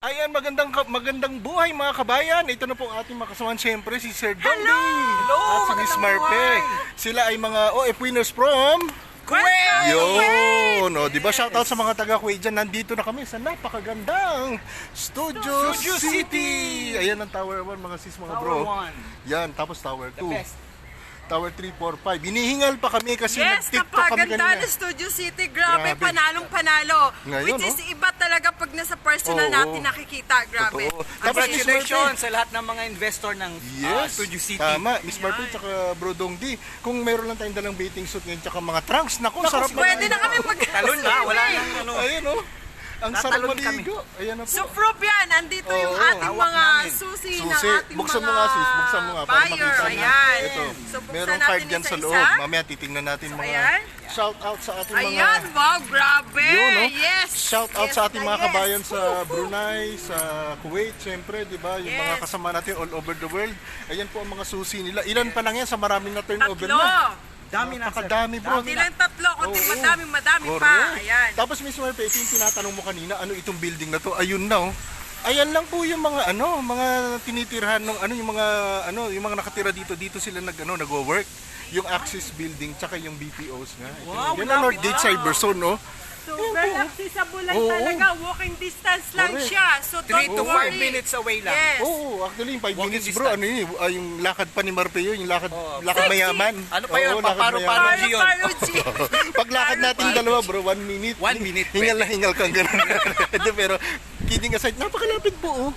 Ayan, magandang buhay mga kabayan. Ito na po ang ating makasamahan, siyempre si Sir Dondi at si Miss Marpe. Sila ay mga OF winners from Kuwait! Yun! O, diba shoutout sa mga taga Kuwait dyan. Nandito na kami sa napakagandang Studio City. Ayan ang Tower 1 mga sis, mga bro. Yan, tapos Tower 2. Tower 3, 4, 5. Hinihingal pa kami kasi nag-TikTok kami kanina. Napaganda na Studio City. Grabe, Grabe. panalong-panalo. Ngayon, Which is iba talaga pag nasa personal natin nakikita. Grabe. Totoo. Tapos, Congratulations sa lahat ng mga investor ng Studio City. Tama. Miss Marpe tsaka Bro Dongdi. Kung meron lang tayong dalang bathing suit ngayon tsaka mga trunks, naku, sarap pwede na kami Talon na, wala nang ano. Ayun o. Ang sarap Tatalon kami. maligo. Ayan na po. So, proof yan. Andito yung Oo. ating Hawak mga namin. susi ng Susi. ating Buksan mga mo nga sis. Buksan mo nga para buyer. makita mo. Ayan. Ito. So, buksan Merong natin card dyan sa isa-isa. loob. Mamaya titingnan natin mga Ayan. shout out sa ating mga... Ayan, wow, grabe. Yun, no? Yes. Shout out Yes sa ating na mga yes. kabayan sa Brunei, sa Kuwait, siyempre, di ba? Yung mga Yes. kasama natin all over the world. Ayan po ang mga susi nila. Ilan pa lang yan sa maraming na turnover Tatlo. na. Dami na, sir. Napakadami, bro. Hindi lang tatlo, kundi Oo. madami pa. Correct. Ayan. Tapos Miss Marpe, ito yung tinatanong mo kanina, ano itong building na to? Ayun na oh. Ayan lang po yung mga mga tinitirhan ng yung mga nakatira dito sila nagwo-work. Yung Axis building tsaka yung BPOs nga. Wow, yan ang Northgate Cyberzone, no? Super accessible lang Oo. talaga. Walking distance lang Correct. siya. So 3 to don't 5 worry. minutes away lang. Yes. Oo, actually yung 5 Walking minutes bro, distance. ano yun, yung lakad pa ni Marpe yun, yung lakad Sexy. mayaman. Ano pa yun? Oo, lakad Paparo-paro mayaman. G yun. Paro-paro G. Paglakad natin dalawa bro, 1 minute. 1 minute, Hingal na hingal kang gano'n. Pero kidding aside, napakalapit po oh.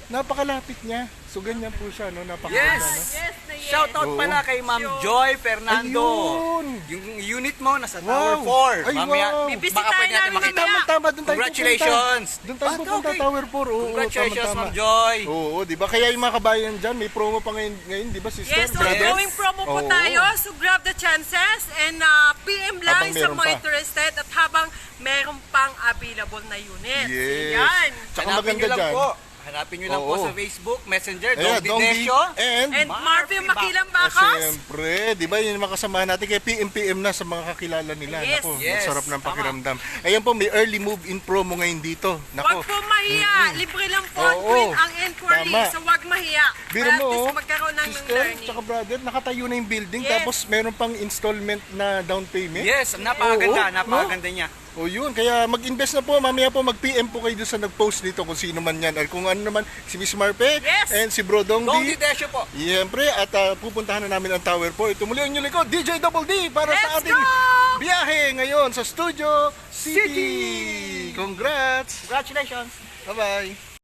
Napakalapit niya. So ganyan po siya, no? Napakaganda, no? Yes! Yes na yes. Shout out pala kay Ma'am Joy Fernando. Ayun! Yung unit mo nasa Wow. Tower 4. Ay, Mamaya, wow. Bibisitahin baka pwede natin namin makita. mamaya. Tama, doon tayo Congratulations. pupunta. Doon tayo pupunta, Okay. Tower 4. Oo, Congratulations, tama. Ma'am Joy. Oo, di ba? Kaya yung mga kabayan dyan, may promo pa ngayon di ba, sister? Yes, so Brother? going promo po Oo. tayo. So grab the chances and PM lang Habang sa meron mga pa. interested at habang meron pang available na unit. Yes. Yan. Tsaka Hanapin maganda nyo lang dyan. po. Hanapin nyo lang po Oo. sa Facebook, Messenger, Ayan, Dongdi Desyo. And Marvin Makilang Bakos. Siyempre, di ba yun yung makasama natin kaya PM na sa mga kakilala nila. Yes. Naku, Yes, masarap ng tama. pakiramdam. Ayan po, may early move-in promo ngayon dito. Huwag Naku, po mahiya. Libre lang po ang Oo. print ang inquiry. Tama. So huwag mahiya. biro Para at mo, least magkaroon ng sister, learning. tsaka brother, nakatayo na yung building, Yes. tapos meron pang installment na down payment. Yes, napakaganda, Oo, napakaganda niya. O yun, kaya mag-invest na po, mamaya po mag-PM po kayo doon sa nag-post dito kung sino man yan. At kung ano naman, si Miss Marpe Yes. and si Bro Dongdi Dongdi. Desyo po. Siyempre, at pupuntahan na namin ang Tower po. Ito muli ang inyong likod, DJ Double D, para sa Let's ating go! biyahe ngayon sa Studio City. Congrats! Congratulations. Bye-bye!